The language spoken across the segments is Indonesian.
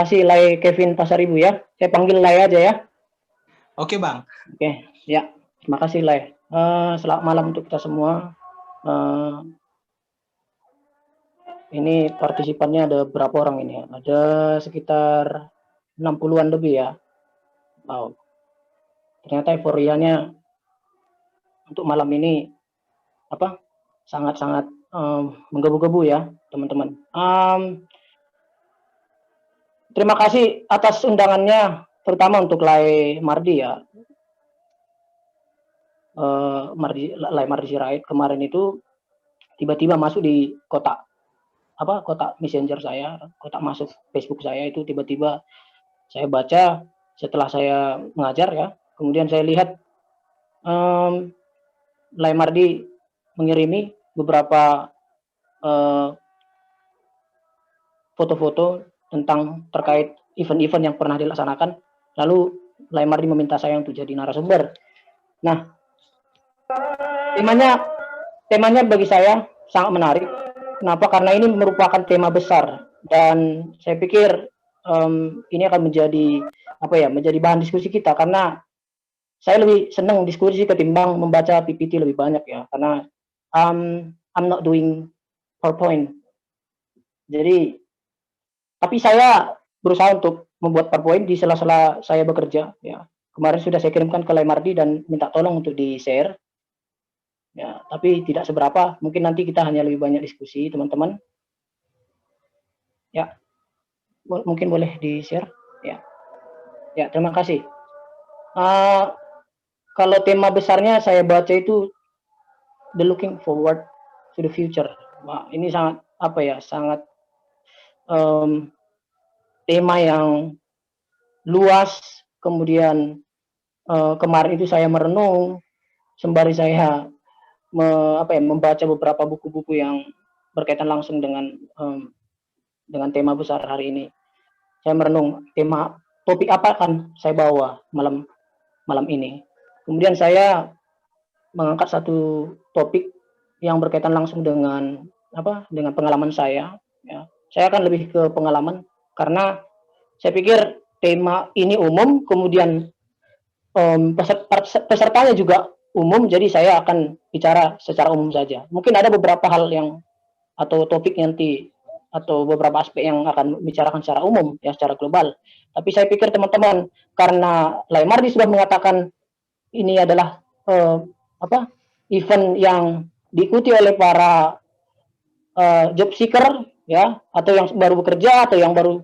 Kasih Lai Kevin Pasaribu ya. Saya panggil Lai aja ya. Oke, Bang. Oke, ya. Terima kasih Lai. Selamat malam untuk kita semua. Ini partisipannya ada berapa orang ini ya? Ada sekitar 60-an lebih ya. Wow. Ternyata euforianya untuk malam ini sangat-sangat menggebu-gebu ya, teman-teman. Terima kasih atas undangannya, terutama untuk Lai Mardi ya. Lai Mardi Sirait kemarin itu tiba-tiba masuk di kotak messenger saya, kotak masuk Facebook saya itu tiba-tiba saya baca setelah saya mengajar ya. Kemudian saya lihat Lai Mardi mengirimi beberapa foto-foto tentang terkait event-event yang pernah dilaksanakan. Lalu Lai Mardi meminta saya untuk jadi narasumber. Nah, temanya bagi saya sangat menarik. Kenapa? Karena ini merupakan tema besar dan saya pikir ini akan menjadi menjadi bahan diskusi kita, karena saya lebih senang diskusi ketimbang membaca PPT lebih banyak ya, karena I'm not doing PowerPoint. Jadi tapi saya berusaha untuk membuat PowerPoint di sela-sela saya bekerja ya. Kemarin sudah saya kirimkan ke Lai Mardi dan minta tolong untuk di-share. Ya, tapi tidak seberapa. Mungkin nanti kita hanya lebih banyak diskusi, teman-teman. Ya, mungkin boleh di-share. Ya, terima kasih. Kalau tema besarnya saya baca itu the looking forward to the future. Wah, ini sangat sangat tema yang luas. Kemudian kemarin itu saya merenung sembari saya membaca beberapa buku-buku yang berkaitan langsung dengan tema besar hari ini. Saya merenung topik apa akan saya bawa malam ini. Kemudian saya mengangkat satu topik yang berkaitan langsung dengan pengalaman saya. Ya. Saya akan lebih ke pengalaman karena saya pikir tema ini umum, kemudian pesertanya juga umum, jadi saya akan bicara secara umum saja. Mungkin ada beberapa hal atau topik nanti atau beberapa aspek yang akan bicarakan secara umum ya, secara global. Tapi saya pikir teman-teman, karena Lai Mardi sudah mengatakan ini adalah event yang diikuti oleh para job seeker ya, atau yang baru bekerja atau yang baru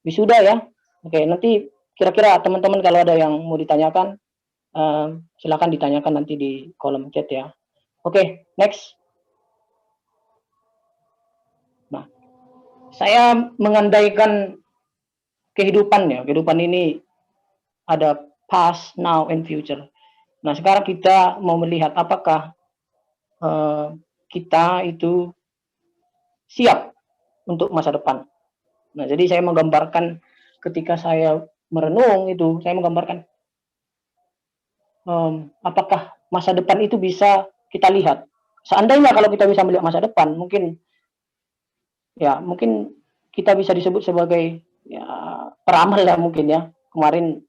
wisuda ya. Oke, nanti kira-kira teman-teman kalau ada yang mau ditanyakan, silakan ditanyakan nanti di kolom chat ya. Oke, next. Nah, saya mengandaikan kehidupan ya. Kehidupan ini ada past, now, and future. Nah, sekarang kita mau melihat apakah kita itu siap untuk masa depan. Nah, jadi saya menggambarkan ketika saya merenung itu, saya menggambarkan apakah masa depan itu bisa kita lihat. Seandainya kalau kita bisa melihat masa depan, mungkin kita bisa disebut sebagai peramal ya mungkin ya. Kemarin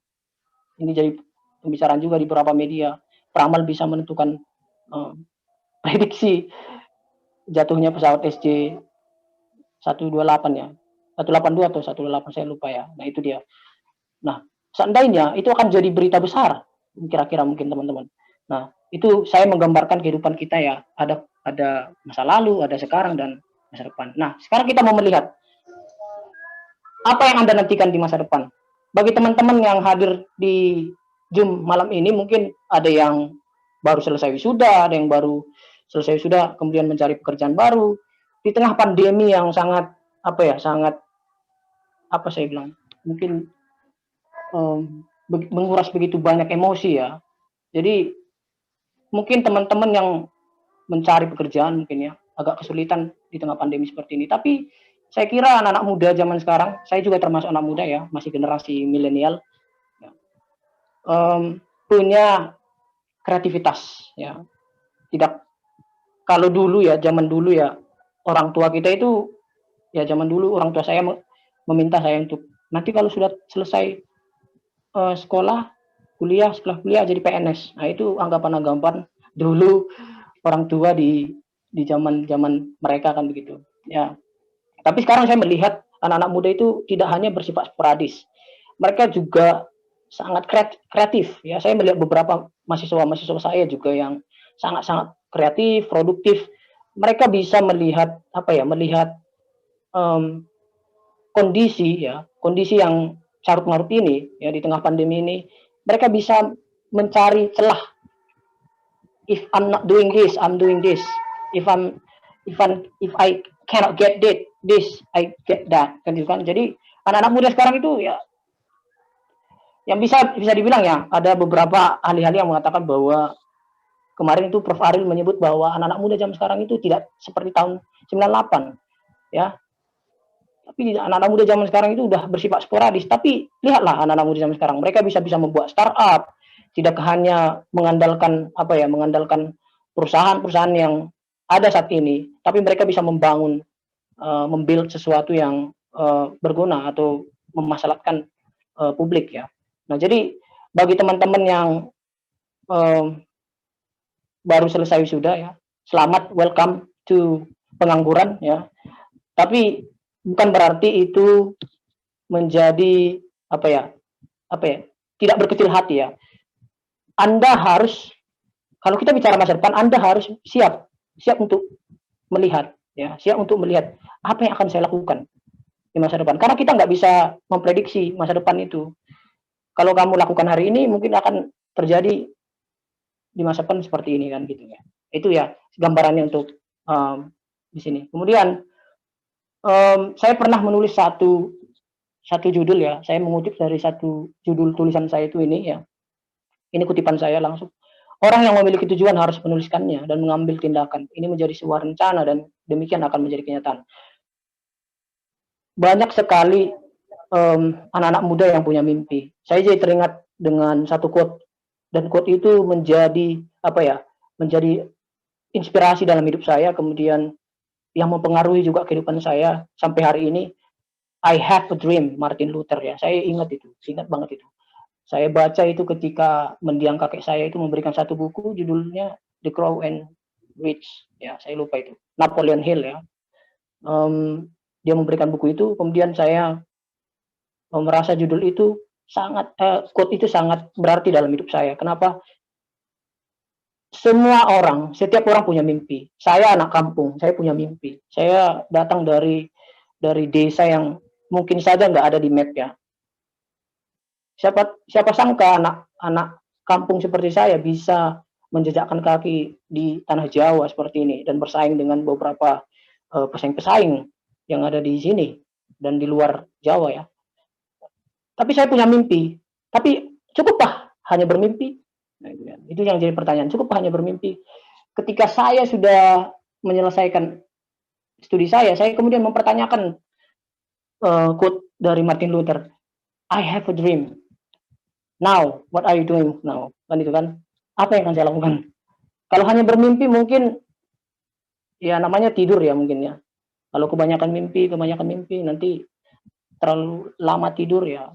ini jadi pembicaraan juga di beberapa media. Peramal bisa menentukan prediksi jatuhnya pesawat SJ 128 ya. 182 atau 128 saya lupa ya. Nah, itu dia. Nah, seandainya itu akan jadi berita besar kira-kira mungkin teman-teman. Nah, itu saya menggambarkan kehidupan kita ya. Ada masa lalu, ada sekarang, dan masa depan. Nah, sekarang kita mau melihat apa yang Anda nantikan di masa depan. Bagi teman-teman yang hadir di Zoom malam ini, mungkin ada yang baru selesai wisuda, ada yang baru selesai wisuda kemudian mencari pekerjaan baru di tengah pandemi yang sangat mungkin menguras begitu banyak emosi ya. Jadi mungkin teman-teman yang mencari pekerjaan mungkin ya agak kesulitan di tengah pandemi seperti ini. Tapi saya kira anak-anak muda zaman sekarang, saya juga termasuk anak muda ya, masih generasi milenial, punya kreativitas ya. Tidak kalau dulu ya, zaman dulu ya, orang tua kita itu ya, zaman dulu orang tua saya meminta saya untuk Nanti kalau sudah selesai sekolah, kuliah, setelah kuliah jadi PNS. Nah, itu anggapan-anggapan dulu orang tua di zaman-zaman mereka kan begitu. Ya. Tapi sekarang saya melihat anak-anak muda itu tidak hanya bersifat sporadis. Mereka juga sangat kreatif ya. Saya melihat beberapa mahasiswa-mahasiswa saya juga yang sangat-sangat kreatif, produktif. Mereka bisa melihat apa ya? Melihat um, kondisi yang carut marut ini ya di tengah pandemi ini, mereka bisa mencari celah. If I'm not doing this, I'm doing this. If I'm if I cannot get this, I get that. Kan gitu kan. Jadi anak-anak muda sekarang itu ya yang bisa dibilang ya ada beberapa ahli-ahli yang mengatakan bahwa kemarin itu Prof Ariel menyebut bahwa anak-anak muda zaman sekarang itu tidak seperti tahun 98 ya. Tapi anak-anak muda zaman sekarang itu udah bersifat sporadis. Tapi lihatlah anak-anak muda zaman sekarang, mereka bisa membuat startup, tidak hanya mengandalkan apa ya, mengandalkan perusahaan-perusahaan yang ada saat ini, tapi mereka bisa membangun, membuild sesuatu yang berguna atau memaslahatkan publik ya. Nah, jadi bagi teman-teman yang baru selesai wisuda ya, selamat, welcome to pengangguran ya. Tapi bukan berarti itu menjadi apa ya tidak berkecil hati ya. Anda harus, kalau kita bicara masa depan, Anda harus siap untuk melihat ya, siap untuk melihat apa yang akan saya lakukan di masa depan, karena kita nggak bisa memprediksi masa depan itu. Kalau kamu lakukan hari ini mungkin akan terjadi di masa depan seperti ini kan gitu ya. Itu ya gambarannya untuk di sini. Kemudian saya pernah menulis satu judul ya. Saya mengutip dari satu judul tulisan saya itu ini ya. Ini kutipan saya langsung. Orang yang memiliki tujuan harus menuliskannya dan mengambil tindakan. Ini menjadi sebuah rencana dan demikian akan menjadi kenyataan. Banyak sekali anak-anak muda yang punya mimpi. Saya jadi teringat dengan satu quote, dan quote itu menjadi apa ya? Menjadi inspirasi dalam hidup saya, kemudian yang mempengaruhi juga kehidupan saya sampai hari ini. I have a dream, Martin Luther ya. Saya ingat banget itu. Saya baca itu ketika mendiang kakek saya itu memberikan satu buku judulnya The Crow and Witch ya, saya lupa itu. Napoleon Hill ya. Dia memberikan buku itu, kemudian saya merasa judul itu sangat quote itu sangat berarti dalam hidup saya. Kenapa? Setiap orang punya mimpi. Saya anak kampung, saya punya mimpi. Saya datang dari desa yang mungkin saja nggak ada di map ya. Siapa sangka anak kampung seperti saya bisa menjejakkan kaki di tanah Jawa seperti ini dan bersaing dengan beberapa pesaing-pesaing yang ada di sini dan di luar Jawa ya. Tapi saya punya mimpi. Tapi cukuppah hanya bermimpi? Nah, itu yang jadi pertanyaan. Cukuppah hanya bermimpi? Ketika saya sudah menyelesaikan studi saya kemudian mempertanyakan quote dari Martin Luther. I have a dream. Now, what are you doing now? Kan itu kan. Apa yang akan saya lakukan? Kalau hanya bermimpi mungkin ya namanya tidur ya mungkin ya. Kalau kebanyakan mimpi nanti terlalu lama tidur ya.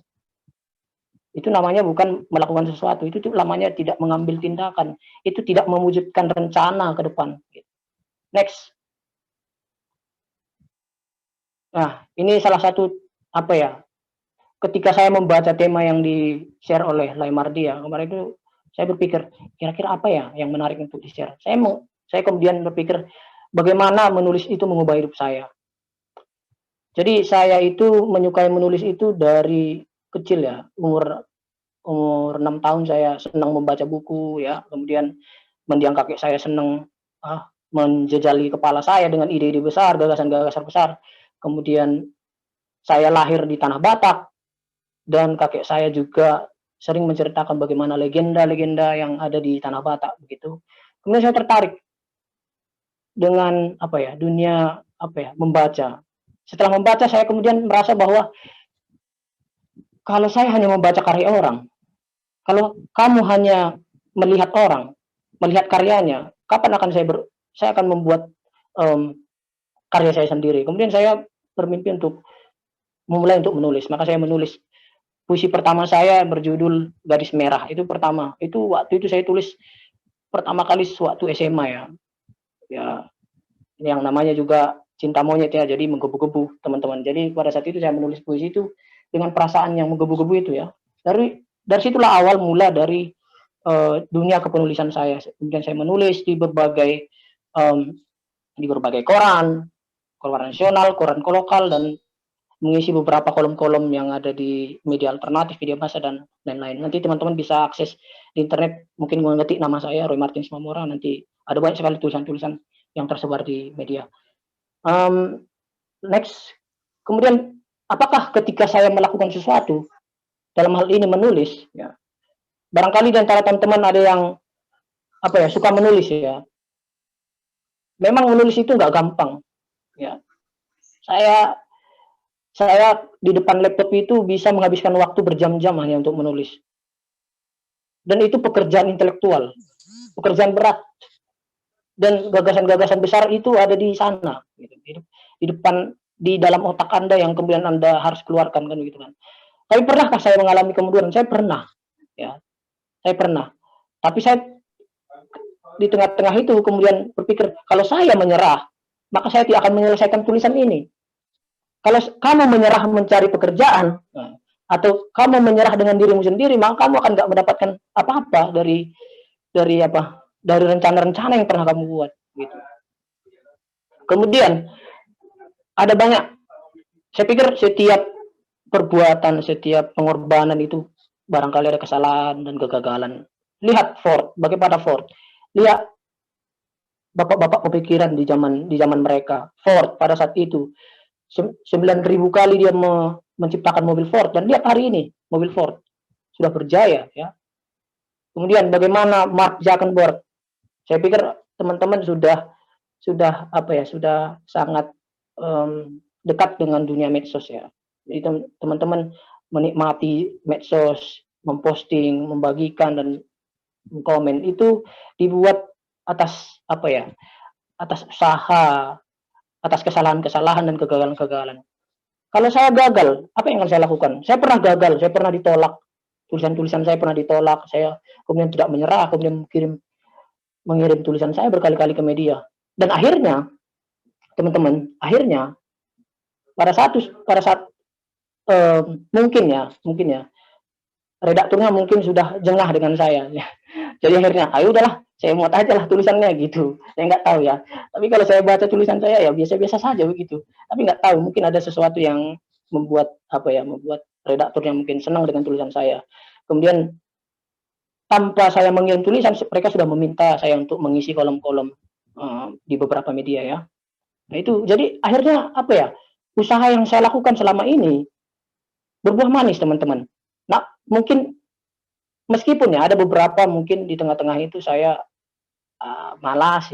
Itu namanya bukan melakukan sesuatu, itu namanya tidak mengambil tindakan, itu tidak mewujudkan rencana ke depan. Next. Nah, ini salah satu apa ya? Ketika saya membaca tema yang di-share oleh Laimardi ya, kemarin itu saya berpikir kira-kira apa ya yang menarik untuk di-share. Saya kemudian berpikir bagaimana menulis itu mengubah hidup saya. Jadi saya itu menyukai menulis itu dari kecil ya, umur 6 tahun saya senang membaca buku ya, kemudian mendiang kakek saya senang menjejali kepala saya dengan ide-ide besar, gagasan-gagasan besar. Kemudian saya lahir di tanah Batak dan kakek saya juga sering menceritakan bagaimana legenda-legenda yang ada di tanah Batak begitu. Kemudian saya tertarik dengan dunia membaca. Setelah membaca saya kemudian merasa bahwa kalau saya hanya membaca karya orang, kalau kamu hanya melihat orang, melihat karyanya, kapan akan saya akan membuat karya saya sendiri. Kemudian saya bermimpi untuk memulai untuk menulis. Maka saya menulis puisi pertama saya berjudul Garis Merah. Itu pertama. Itu waktu itu saya tulis pertama kali sewaktu SMA ya. Ya, yang namanya juga cinta monyet ya. Jadi menggebu-gebu teman-teman. Jadi pada saat itu saya menulis puisi itu dengan perasaan yang menggebu-gebu itu ya. Dari situlah awal mula dari dunia kepenulisan saya. Kemudian saya menulis um, di berbagai koran, koran nasional, koran lokal, dan mengisi beberapa kolom-kolom yang ada di media alternatif, media massa, dan lain-lain. Nanti teman-teman bisa akses di internet, mungkin mengetik nama saya, Roy Martin Simamora, nanti ada banyak sekali tulisan-tulisan yang tersebar di media. Next, kemudian apakah ketika saya melakukan sesuatu, dalam hal ini menulis, ya, barangkali di antara teman-teman ada yang suka menulis ya. Memang menulis itu nggak gampang, ya. Saya di depan laptop itu bisa menghabiskan waktu berjam-jam hanya untuk menulis. Dan itu pekerjaan intelektual, pekerjaan berat. Dan gagasan-gagasan besar itu ada di sana, gitu. Di depan, di dalam otak Anda yang kemudian Anda harus keluarkan kan gitu kan. Tapi pernahkah saya mengalami kemunduran? Saya pernah, ya. Saya pernah. Tapi saya di tengah-tengah itu kemudian berpikir, kalau saya menyerah, maka saya tidak akan menyelesaikan tulisan ini. Kalau kamu menyerah mencari pekerjaan, atau kamu menyerah dengan dirimu sendiri, maka kamu akan nggak mendapatkan apa-apa dari rencana-rencana yang pernah kamu buat. Gitu. Kemudian ada banyak. Saya pikir setiap perbuatan, setiap pengorbanan itu barangkali ada kesalahan dan kegagalan. Lihat Ford, bagaimana Ford. Lihat bapak-bapak pemikiran di zaman mereka. Ford pada saat itu 9.000 kali dia menciptakan mobil Ford, dan lihat hari ini mobil Ford sudah berjaya ya. Kemudian bagaimana Mark Zuckerberg, saya pikir teman-teman sudah sangat dekat dengan dunia medsos ya. Jadi teman-teman menikmati medsos, memposting, membagikan, dan komen itu dibuat atas atas usaha, atas kesalahan-kesalahan dan kegagalan-kegagalan. Kalau saya gagal, apa yang akan saya lakukan? Saya pernah gagal, saya pernah ditolak, tulisan-tulisan saya pernah ditolak, saya kemudian tidak menyerah, kemudian mengirim tulisan saya berkali-kali ke media. Dan akhirnya, teman-teman, pada saat mungkin ya, redakturnya mungkin sudah jengah dengan saya. Jadi akhirnya, ayo udahlah, saya muat aja lah tulisannya gitu. Saya nggak tahu ya. Tapi kalau saya baca tulisan saya ya biasa-biasa saja begitu. Tapi nggak tahu, mungkin ada sesuatu yang membuat membuat redakturnya mungkin senang dengan tulisan saya. Kemudian tanpa saya mengirim tulisan, mereka sudah meminta saya untuk mengisi kolom-kolom di beberapa media ya. Nah itu, jadi akhirnya usaha yang saya lakukan selama ini berbuah manis teman-teman. Nah mungkin meskipun ya ada beberapa mungkin di tengah-tengah itu saya malas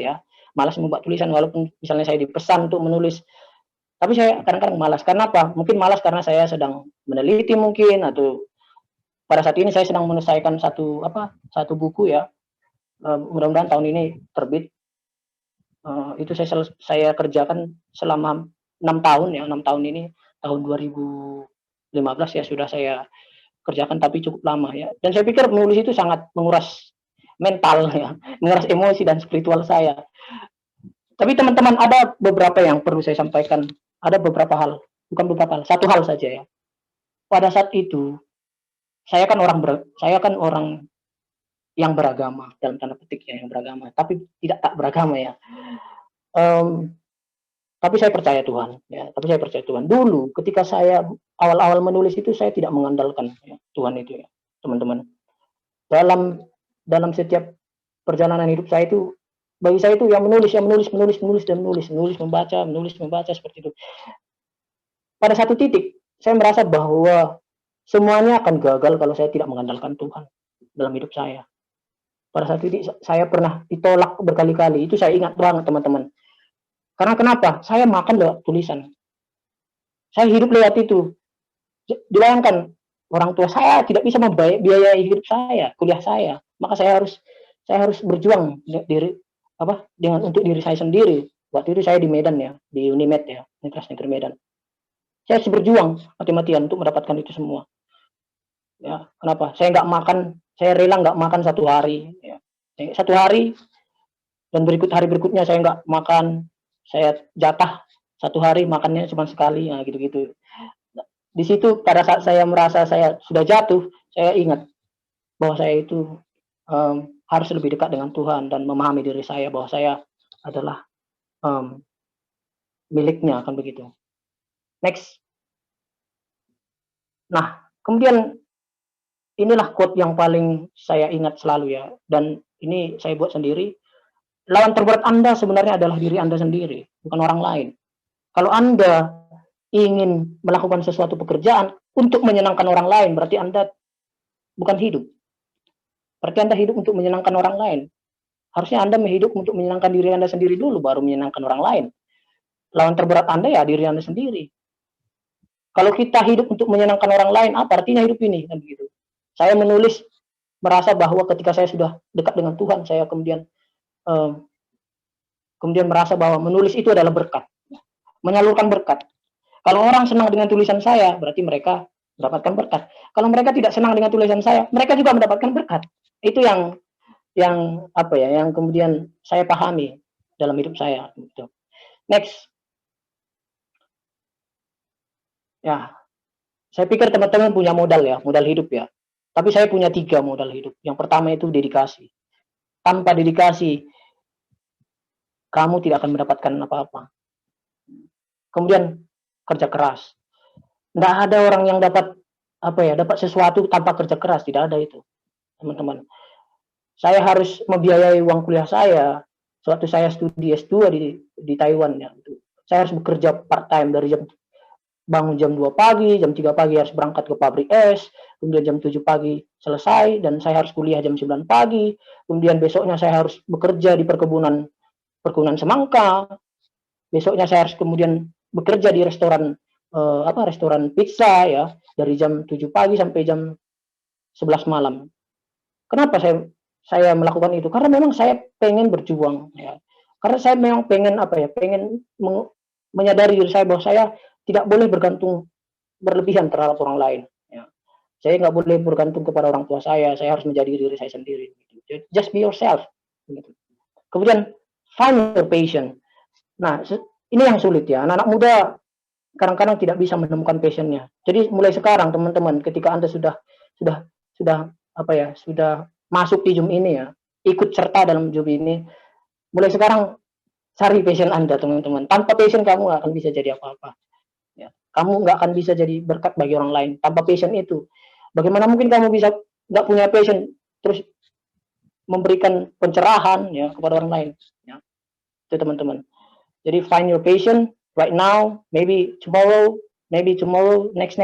membuat tulisan, walaupun misalnya saya dipesan untuk menulis, tapi saya kadang-kadang malas. Karena apa? Mungkin malas karena saya sedang meneliti mungkin, atau pada saat ini saya sedang menyelesaikan satu buku ya. Mudah-mudahan tahun ini terbit. Itu saya kerjakan selama 6 tahun ya, 6 tahun ini, tahun 2015 ya sudah saya kerjakan, tapi cukup lama ya. Dan saya pikir menulis itu sangat menguras mental ya, menguras emosi dan spiritual saya. Tapi teman-teman, ada beberapa yang perlu saya sampaikan. Ada beberapa hal, bukan beberapa hal, satu hal saja ya. Pada saat itu saya kan orang yang beragama, dalam tanda petik ya, yang beragama, tapi tidak tak beragama ya. Tapi saya percaya Tuhan ya, dulu ketika saya awal-awal menulis itu saya tidak mengandalkan ya, Tuhan itu ya, teman-teman. Dalam setiap perjalanan hidup saya itu, bagi saya itu yang menulis, membaca seperti itu. Pada satu titik saya merasa bahwa semuanya akan gagal kalau saya tidak mengandalkan Tuhan dalam hidup saya. Pada saat titik saya pernah ditolak berkali-kali, itu saya ingat banget teman-teman. Karena kenapa? Saya makan lewat tulisan. Saya hidup lewat itu. Dibayangkan, orang tua saya tidak bisa membiayai hidup saya, kuliah saya. Maka saya harus berjuang untuk diri saya sendiri. Waktu itu saya di Medan ya, di Unimed ya, Universitas Negeri Medan. Saya harus berjuang mati-matian untuk mendapatkan itu semua. Ya, kenapa? Saya nggak makan, saya rela nggak makan 1 hari. Ya. 1 hari dan hari berikutnya saya nggak makan, saya jatah 1 hari makannya cuma sekali, nah gitu-gitu. Di situ pada saat saya merasa saya sudah jatuh, saya ingat bahwa saya itu harus lebih dekat dengan Tuhan dan memahami diri saya bahwa saya adalah um, miliknya, kan begitu. Next. Nah, kemudian inilah quote yang paling saya ingat selalu ya, dan ini saya buat sendiri. Lawan terberat Anda sebenarnya adalah diri Anda sendiri, bukan orang lain. Kalau Anda ingin melakukan sesuatu pekerjaan untuk menyenangkan orang lain, berarti Anda bukan hidup. Berarti Anda hidup untuk menyenangkan orang lain. Harusnya Anda hidup untuk menyenangkan diri Anda sendiri dulu, baru menyenangkan orang lain. Lawan terberat Anda ya diri Anda sendiri. Kalau kita hidup untuk menyenangkan orang lain, apa artinya hidup ini? Kan begitu. Saya menulis merasa bahwa ketika saya sudah dekat dengan Tuhan, saya kemudian merasa bahwa menulis itu adalah berkat, menyalurkan berkat. Kalau orang senang dengan tulisan saya, berarti mereka mendapatkan berkat. Kalau mereka tidak senang dengan tulisan saya, mereka juga mendapatkan berkat. Itu yang apa ya, yang kemudian saya pahami dalam hidup saya. Gitu. Next. Ya, saya pikir teman-teman punya modal ya, modal hidup ya. Tapi saya punya 3 modal hidup. Yang pertama itu dedikasi. Tanpa dedikasi, kamu tidak akan mendapatkan apa-apa. Kemudian kerja keras. Nggak ada orang yang dapat dapat sesuatu tanpa kerja keras, tidak ada itu, teman-teman. Saya harus membiayai uang kuliah saya sewaktu saya studi S2 di Taiwan ya. Saya harus bekerja part time dari bangun jam 2 pagi, jam 3 pagi harus berangkat ke pabrik es, kemudian jam 7 pagi selesai, dan saya harus kuliah jam 9 pagi, kemudian besoknya saya harus bekerja di perkebunan semangka, besoknya saya harus kemudian bekerja di restoran pizza ya, dari jam 7 pagi sampai jam 11 malam. Kenapa saya melakukan itu? Karena memang saya pengen berjuang ya. Karena saya memang pengen menyadari diri saya bahwa saya tidak boleh bergantung berlebihan terhadap orang lain. Ya. Saya nggak boleh bergantung kepada orang tua saya harus menjadi diri saya sendiri. Just be yourself. Kemudian find your passion. Nah, ini yang sulit ya. Anak-anak muda kadang-kadang tidak bisa menemukan passionnya. Jadi mulai sekarang teman-teman, ketika Anda sudah masuk di Zoom ini ya, ikut serta dalam Zoom ini, mulai sekarang cari passion Anda teman-teman. Tanpa passion kamu nggak akan bisa jadi apa-apa. Ya, kamu nggak akan bisa jadi berkat bagi orang lain tanpa passion itu. Bagaimana mungkin kamu bisa nggak punya passion terus memberikan pencerahan ya kepada orang lain? Ya, itu teman-teman. Jadi find your passion right now, maybe tomorrow, next,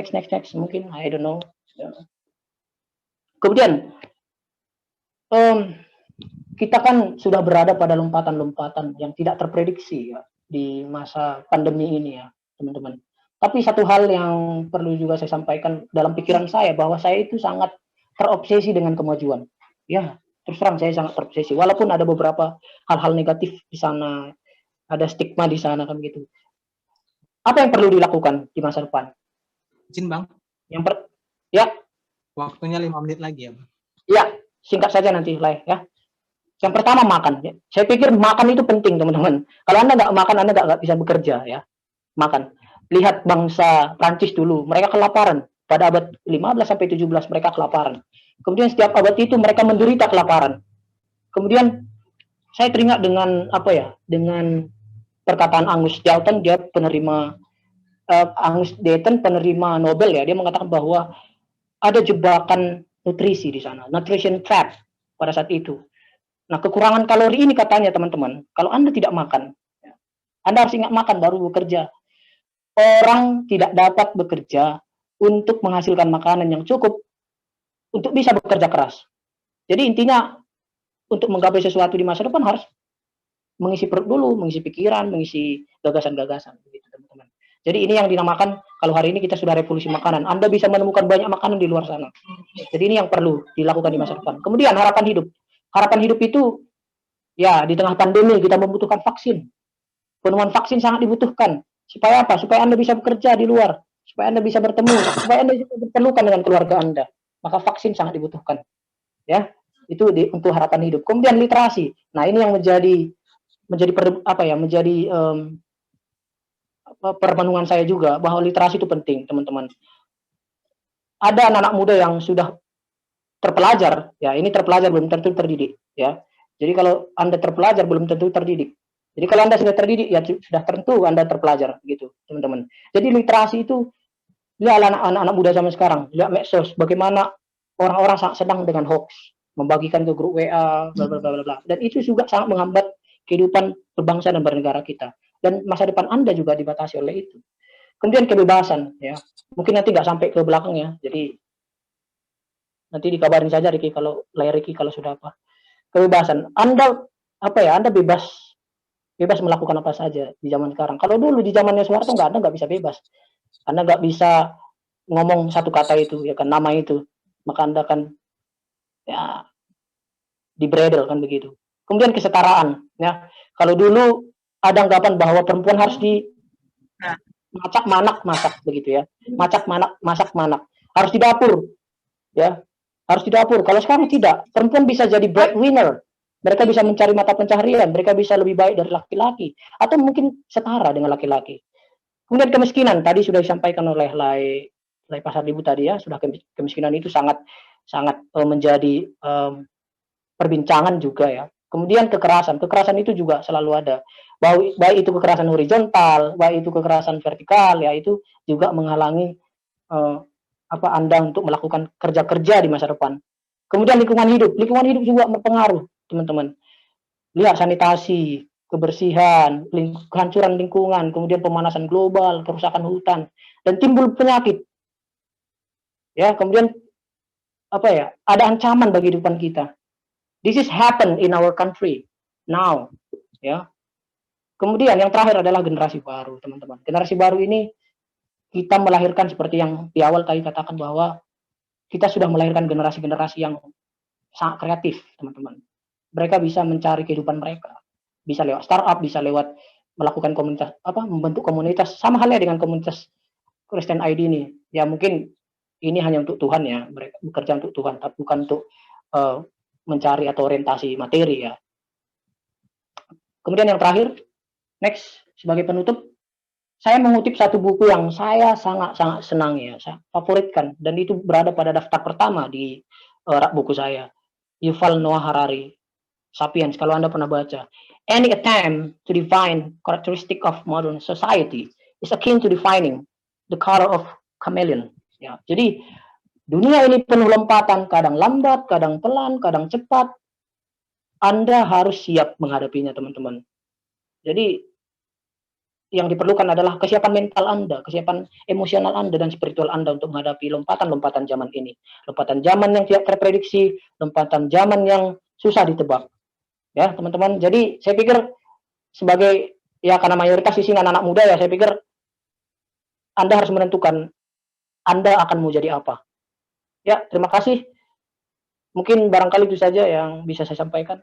mungkin, I don't know. Ya. Kemudian kita kan sudah berada pada lompatan-lompatan yang tidak terprediksi ya di masa pandemi ini ya, teman-teman. Tapi satu hal yang perlu juga saya sampaikan dalam pikiran saya bahwa saya itu sangat terobsesi dengan kemajuan. Ya, terus terang saya sangat terobsesi. Walaupun ada beberapa hal-hal negatif di sana, ada stigma di sana kan gitu. Apa yang perlu dilakukan di masa depan? Izin Bang. Ya. Waktunya 5 menit lagi ya Bang. Ya, singkat saja nanti lah ya. Yang pertama makan. Saya pikir makan itu penting teman-teman. Kalau Anda nggak makan, Anda nggak bisa bekerja ya. Makan. Lihat bangsa Prancis dulu, mereka kelaparan. Pada abad 15 sampai 17 mereka kelaparan. Kemudian setiap abad itu mereka menderita kelaparan. Kemudian saya teringat dengan dengan perkataan Angus Deaton, dia penerima Nobel ya. Dia mengatakan bahwa ada jebakan nutrisi di sana, nutrition trap pada saat itu. Nah, kekurangan kalori ini katanya teman-teman, kalau Anda tidak makan, Anda harus ingat makan baru bekerja. Orang tidak dapat bekerja untuk menghasilkan makanan yang cukup untuk bisa bekerja keras. Jadi intinya untuk menggapai sesuatu di masa depan harus mengisi perut dulu, mengisi pikiran, mengisi gagasan-gagasan begitu teman-teman. Jadi ini yang dinamakan, kalau hari ini kita sudah revolusi makanan, Anda bisa menemukan banyak makanan di luar sana. Jadi ini yang perlu dilakukan di masa depan. Kemudian harapan hidup. Harapan hidup itu ya di tengah pandemi kita membutuhkan vaksin. Penemuan vaksin sangat dibutuhkan. Supaya apa? Supaya Anda bisa bekerja di luar. supaya Anda bisa bertemu, supaya Anda bisa berpelukan dengan keluarga Anda. Maka vaksin sangat dibutuhkan. Ya, itu untuk harapan hidup. Kemudian literasi. Nah, ini yang menjadi permenungan saya juga bahwa literasi itu penting, teman-teman. Ada anak-anak muda yang sudah terpelajar, ya ini terpelajar belum tentu terdidik, ya. Jadi kalau Anda terpelajar belum tentu terdidik. Jadi kalau Anda sudah terdidik, ya sudah tentu Anda terpelajar, gitu, teman-teman. Jadi literasi itu, lihat anak-anak muda zaman sekarang, lihat medsos, bagaimana orang-orang sangat sedang dengan hoax, membagikan ke grup WA, bla bla bla bla. Dan itu juga sangat menghambat kehidupan berbangsa dan bernegara kita. Dan masa depan Anda juga dibatasi oleh itu. Kemudian kebebasan, ya. Mungkin nanti nggak sampai ke belakang ya. Jadi nanti dikabarin saja Ricky kalau sudah apa. Kebebasan. Anda bebas melakukan apa saja di zaman sekarang. Kalau dulu di zamannya Soeharto Anda nggak bisa bebas. Anda nggak bisa ngomong satu kata itu, ya kan, nama itu. Maka Anda kan ya dibredel kan begitu. Kemudian kesetaraan, ya. Kalau dulu ada anggapan bahwa perempuan harus di masak begitu ya. Masak manak. Harus di dapur, ya. Harus di dapur. Kalau sekarang tidak, perempuan bisa jadi breadwinner. Mereka bisa mencari mata pencaharian, mereka bisa lebih baik dari laki-laki atau mungkin setara dengan laki-laki. Kemudian kemiskinan tadi sudah disampaikan oleh Lai Pasar Ibu tadi ya, sudah kemiskinan itu sangat menjadi perbincangan juga ya. Kemudian kekerasan itu juga selalu ada. Baik itu kekerasan horizontal, baik itu kekerasan vertikal, ya itu juga menghalangi Anda untuk melakukan kerja-kerja di masa depan. Kemudian lingkungan hidup juga berpengaruh, teman-teman. Lihat sanitasi, kebersihan, kehancuran lingkungan, kemudian pemanasan global, kerusakan hutan, dan timbul penyakit. Ya, kemudian ada ancaman bagi kehidupan kita. This is happen in our country now, ya. Kemudian yang terakhir adalah generasi baru, teman-teman. Generasi baru ini kita melahirkan seperti yang di awal tadi katakan bahwa kita sudah melahirkan generasi-generasi yang sangat kreatif, teman-teman. Mereka bisa mencari kehidupan mereka, bisa lewat startup, bisa lewat melakukan komunitas, membentuk komunitas, sama halnya dengan komunitas Kristen ID ini. Ya mungkin ini hanya untuk Tuhan ya, mereka bekerja untuk Tuhan, tapi bukan untuk mencari atau orientasi materi ya. Kemudian yang terakhir, next, sebagai penutup, saya mengutip satu buku yang saya sangat-sangat senang ya, saya favoritkan, dan itu berada pada daftar pertama di rak buku saya. Yuval Noah Harari, Sapiens, kalau Anda pernah baca. Any attempt to define characteristic of modern society is akin to defining the color of chameleon. Ya, jadi dunia ini penuh lompatan, kadang lambat, kadang pelan, kadang cepat. Anda harus siap menghadapinya, teman-teman. Jadi yang diperlukan adalah kesiapan mental Anda, kesiapan emosional Anda dan spiritual Anda untuk menghadapi lompatan-lompatan zaman ini. Lompatan zaman yang tidak terprediksi, lompatan zaman yang susah ditebak. Ya, teman-teman. Jadi saya pikir sebagai karena mayoritas di sini anak-anak muda ya, saya pikir Anda harus menentukan Anda akan mau jadi apa. Ya, terima kasih. Mungkin barangkali itu saja yang bisa saya sampaikan.